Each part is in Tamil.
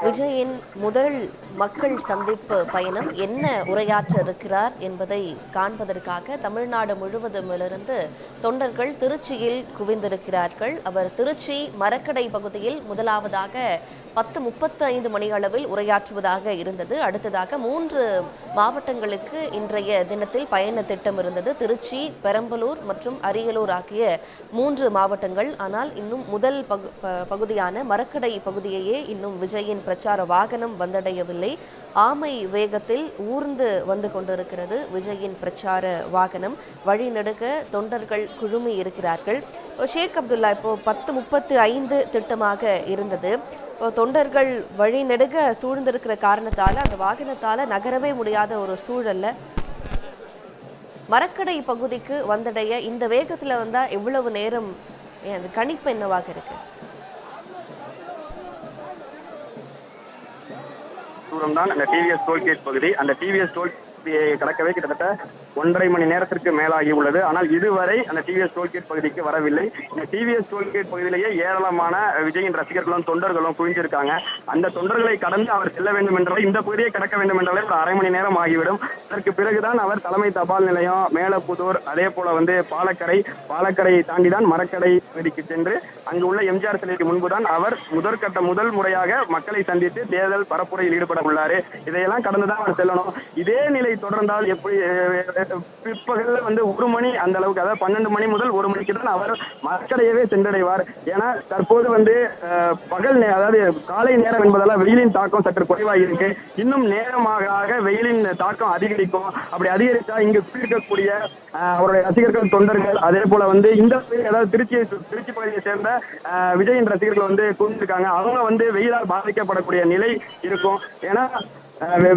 விஜயின் முதல் மக்கள் சந்திப்பு பயணம் என்ன உரையாற்ற இருக்கிறார் என்பதை காண்பதற்காக தமிழ்நாடு முழுவதுமிருந்து தொண்டர்கள் திருச்சியில் குவிந்திருக்கிறார்கள். அவர் திருச்சி மரக்கடை பகுதியில் முதலாவதாக 10:35 மணி அளவில் உரையாற்றுவதாக இருந்தது. அடுத்ததாக 3 மாவட்டங்களுக்கு இன்றைய தினத்தில் பயண திட்டம் இருந்தது. திருச்சி, பெரம்பலூர் மற்றும் அரியலூர் ஆகிய 3 மாவட்டங்கள். ஆனால் இன்னும் முதல் பகுதியான மரக்கடை பகுதியையே இன்னும் விஜயின் பிரச்சார வாகனம் வந்தடையவில்லை. ஆமை வேகத்தில் ஊர்ந்து வந்து கொண்டிருக்கிறது விஜயின் பிரச்சார வாகனம். வழிநெடுக தொண்டர்கள் குழுமி இருக்கிறார்கள். ஷேக் அப்துல்லா, இப்போ 10:35 திட்டமாக இருந்தது. இப்போ தொண்டர்கள் வழிநெடுக சூழ்ந்திருக்கிற காரணத்தால அந்த வாகனத்தால நகரவே முடியாத ஒரு சூழல்ல மரக்கடை பகுதிக்கு வந்தடைய இந்த வேகத்துல வந்தா எவ்வளவு நேரம், அந்த கணிப்பு என்னவாக இருக்கு? தூரம் தான் அந்த டிவிஎஸ் டோல்கேட் பகுதி. அந்த டிவிஎஸ் டோல் கடக்கவே கிட்டத்தட்ட 1.5 மணி நேரத்திற்கு மேலாகி உள்ளது. ஆனால் இதுவரை அந்த டிவிஎஸ் டோல்கேட் பகுதிக்கு வரவில்லை. இந்த டிவிஎஸ் டோல்கேட் பகுதியிலேயே ஏராளமான விஜயின் ரசிகர்களும் தொண்டர்களும் குவிஞ்சிருக்காங்க. அந்த தொண்டர்களை கடந்து அவர் செல்ல வேண்டும் என்றால் இந்த பகுதியை கடக்க வேண்டும் என்றாலே ஒரு 1/2 மணி நேரம் ஆகிவிடும். அதற்கு பிறகுதான் அவர் தலைமை தபால் நிலையம், மேலப்புதூர், அதே போல பாலக்கரை தாண்டிதான் மரக்கடை பகுதிக்கு சென்று அங்கு உள்ள எம்ஜிஆர் சிலைக்கு முன்புதான் அவர் முதல் முறையாக மக்களை சந்தித்து தேர்தல் பரப்புரையில் ஈடுபட உள்ளாரு. இதையெல்லாம் கடந்துதான் அவர் செல்லணும். இதே நிலை தொடர்ந்தால் எப்படி பிற்பகல்ல 1 மணி அந்த அளவுக்கு, அதாவது 12 மணி முதல் 1 மணிக்கு தான் அவர் மரக்கடையவே சென்றடைவார். ஏன்னா தற்போது பகல் அதாவது காலை நேரம் என்பதால வெயிலின் தாக்கம் சற்று குறைவாக இருக்கு. இன்னும் நேரமாக வெயிலின் தாக்கம் அதிகரிக்கும். அப்படி அதிகரித்தா இங்கு இருக்கக்கூடிய அவருடைய ரசிகர்கள் தொண்டர்கள், அதே போல இந்த அதாவது திருச்சி பகுதியை சேர்ந்த விஜயின் ரசிகர்கள் கூர்ந்திருக்காங்க. அவங்க வெயிலால் பாதிக்கப்படக்கூடிய நிலை இருக்கும். ஏன்னா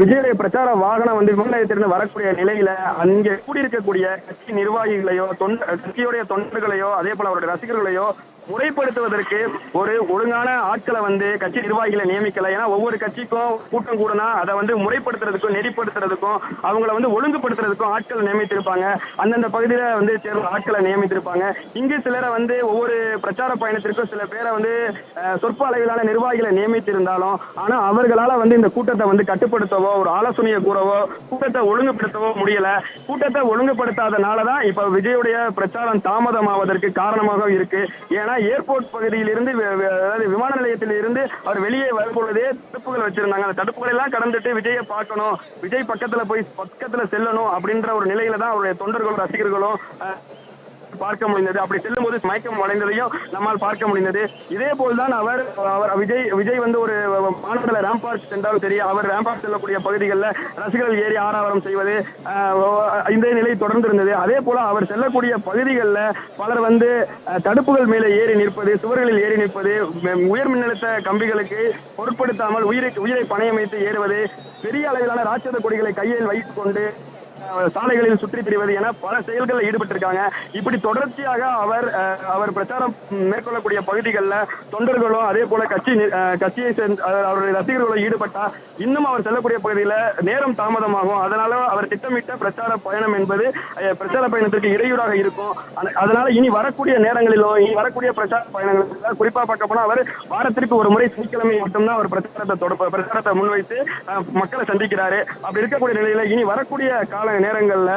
விஜயுடைய பிரச்சார வாகனம் விமான நிலையத்திலிருந்து வரக்கூடிய நிலையில அங்கே கூடியிருக்கக்கூடிய கட்சி நிர்வாகிகளையோ கட்சியுடைய தொண்டர்களையோ அதே போல அவருடைய ரசிகர்களையோ முறைப்படுத்துவதற்கு ஒரு ஒழுங்கான ஆட்களை கட்சி நிர்வாகிகளை நியமிக்கல. ஏன்னா ஒவ்வொரு கட்சிக்கும் கூட்டம் கூடனா அதை முறைப்படுத்துறதுக்கும் நெறிப்படுத்துறதுக்கும் அவங்களை ஒழுங்குபடுத்துறதுக்கும் ஆட்களை நியமித்திருப்பாங்க. அந்தந்த பகுதியில சேர்ந்த ஆட்களை நியமித்திருப்பாங்க. இங்கு சிலரை ஒவ்வொரு பிரச்சார பயணத்திற்கும் சில பேரை சொற்ப அளவிலான நிர்வாகிகளை நியமித்திருந்தாலும் ஆனா அவர்களால இந்த கூட்டத்தை கட்டுப்படுத்தவோ ஒரு ஆலோசனையை கூறவோ கூட்டத்தை ஒழுங்குபடுத்தவோ முடியல. கூட்டத்தை ஒழுங்குபடுத்தாதனாலதான் இப்ப விஜயுடைய பிரச்சாரம் தாமதமாவதற்கு காரணமாக இருக்கு. ஏன்னா ஏர்போர்ட் பகுதியிலிருந்து அதாவது விமான நிலையத்தில் இருந்து அவர் வெளியே வரும்பொழுதே தடுப்புகள் வச்சிருந்தாங்க. அந்த தடுப்புகளை எல்லாம் கடந்துட்டு விஜயை பார்க்கணும், விஜய் பக்கத்துல செல்லணும் அப்படின்ற ஒரு நிலையில தான் அவருடைய தொண்டர்களும் ரசிகர்களும் பார்க்க முடிந்தது. அப்படி செல்லும் போது மயக்கம் அடைந்ததையும் நம்மால் பார்க்க முடிந்தது. இதே போல்தான் அவர் விஜய் ஒரு மாநில ரேம்பார்க் சென்றாலும் சரி, அவர் ரேம்பார்க் செல்லக்கூடிய பகுதிகளில் ரசிகர்கள் ஏறி ஆரவாரம் செய்வது இந்த நிலை தொடர்ந்து இருந்தது. அதே போல அவர் செல்லக்கூடிய பகுதிகளில் பலர் தடுப்புகள் மேலே ஏறி நிற்பது, சுவர்களில் ஏறி நிற்பது, உயர் மின்னழுத்த கம்பிகளுக்கு பொருட்படுத்தாமல் உயிரை பணயம் வைத்து ஏறுவது, பெரிய அளவிலான ராட்சத கொடிகளை கையில் வைத்துக் கொண்டு சாலைகளில் சுற்றி திரிவது என பல செயல்களில் ஈடுபட்டிருக்காங்க. இப்படி தொடர்ச்சியாக அவர் பிரச்சாரம் மேற்கொள்ளக்கூடிய பகுதிகளில் தொண்டர்களும் அதே போல கட்சியை சேர்ந்த அவருடைய ரசிகர்களும் ஈடுபட்டா இன்னும் அவர் செல்லக்கூடிய பகுதியில் நேரம் தாமதமாகும். அதனால அவர் திட்டமிட்ட பிரச்சார பயணம் என்பது பிரச்சார பயணத்திற்கு இடையூறாக இருக்கும். அதனால இனி வரக்கூடிய நேரங்களிலும் இனி வரக்கூடிய பிரச்சார பயணங்களில் குறிப்பா பார்க்க போனா அவர் வாரத்திற்கு ஒரு முறை சனிக்கிழமை மட்டும்தான் அவர் பிரச்சாரத்தை முன்வைத்து மக்களை சந்திக்கிறாரு. அப்படி இருக்கக்கூடிய நிலையில இனி வரக்கூடிய கால நேரங்கள்ல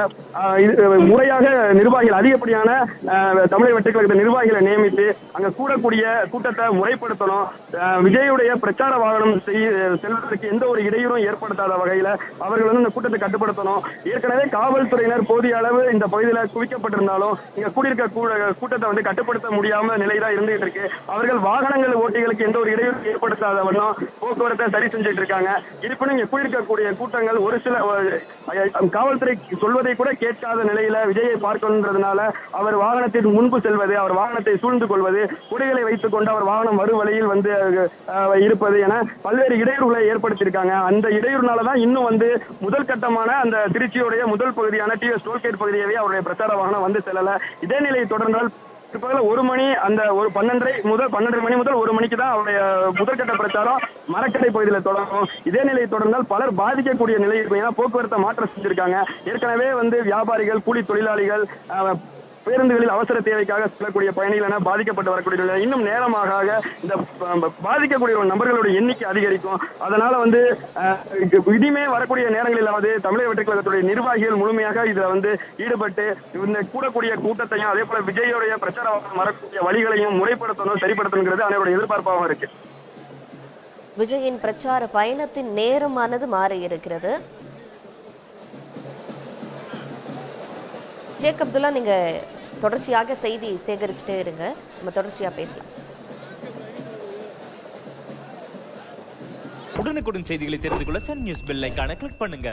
முறையாக நிர்வாகிகள் அதிகப்படியான தமிழக வெற்றி கழக நிர்வாகிகளை நியமித்து அங்க கூடக்கூடிய கூட்டத்தை முறைப்படுத்தணும். விஜயுடைய பிரச்சார வாகனம் செல்வதற்கு எந்த ஒரு இடையூறும் ஏற்படுத்தாத வகையில அவர்கள் இந்த கூட்டத்தை கட்டுப்படுத்தணும். ஏற்கனவே காவல்துறையினர் போதிய அளவு இந்த பகுதியில குவிக்கப்பட்டிருந்தாலும் இங்க கூடியிருக்க கூட்டத்தை கட்டுப்படுத்த முடியாம நிலைதான் இருந்துகிட்டு இருக்கு. அவர்கள் வாகனங்கள் ஓட்டிகளுக்கு எந்த ஒரு இடையூறு ஏற்படுத்தாத வண்ணம் போக்குவரத்தை சரி செஞ்சுட்டு இருக்காங்க. இருப்பினும் இங்க கூடியிருக்கக்கூடிய கூட்டங்கள் ஒரு சில காவல்துறை சொல்வதை கூட கேட்காத நிலையில விஜயை பார்க்கணுன்றதுனால அவர் வாகனத்தின் முன்பு செல்வது, அவர் வாகனத்தை சூழ்ந்து கொள்வது, குடைகளை வைத்துக் கொண்டு அவர் வாகனம் வரும் வழியில் இருப்பது என பல்வேறு இடையூறுகளை ஏற்படுத்தியிருக்காங்க. அந்த இடையூறுனாலதான் இன்னும் முதல் கட்டமான அந்த திருச்சியுடைய முதல் பகுதியான டிவிஎஸ் டோல்கேட் பகுதியவே அவருடைய பிரச்சார வாகனம் செல்லல. இதே நிலை தொடர்ந்தால் பிற்பகல் 1 மணி அந்த ஒரு 12:30 மணி முதல் 1 மணிக்கு தான் அவருடைய முதற்கட்ட பிரச்சாரம் மரக்கடை பகுதியில் தொடங்கும். இதே நிலை தொடர்ந்தால் பலர் பாதிக்கக்கூடிய நிலை இருக்கும். ஏன்னா போக்குவரத்தை மாற்றம் செஞ்சிருக்காங்க. ஏற்கனவே வியாபாரிகள், கூலி தொழிலாளிகள், பேருந்துகளில் அவசர தேவைக்காக செல்லக்கூடிய பயணிகள் என பாதிக்கப்பட்டு வரக்கூடிய நிலை. இன்னும் நேரமாக இந்த பாதிக்கக்கூடிய நபர்களுடைய எண்ணிக்கை அதிகரிக்கும். அதனால இனிமே வரக்கூடிய நேரங்களிலாவது தமிழக வெற்றி கழகத்துடைய நிர்வாகிகள் முழுமையாக இதுல ஈடுபட்டு இந்த கூடக்கூடிய கூட்டத்தையும் அதே போல விஜயோடைய பிரச்சாரம் வரக்கூடிய வழிகளையும் முறைப்படுத்தணும், சரிப்படுத்தணுங்கிறது அனைவருடைய எதிர்பார்ப்பாகவும் இருக்கு. விஜயின் பிரச்சார பயணத்தின் நேரமானது மாறி இருக்கிறது. ஷேக் அப்துல்லா, நீங்க தொடர்ச்சியாக செய்தி சேகரிச்சுட்டே இருங்க, நம்ம தொடர்ச்சியா பேசலாம். உடனுக்குடன் செய்திகளை தெரிந்து கொள்ள சன் நியூஸ் பெல் ஐகானை கிளிக் பண்ணுங்க.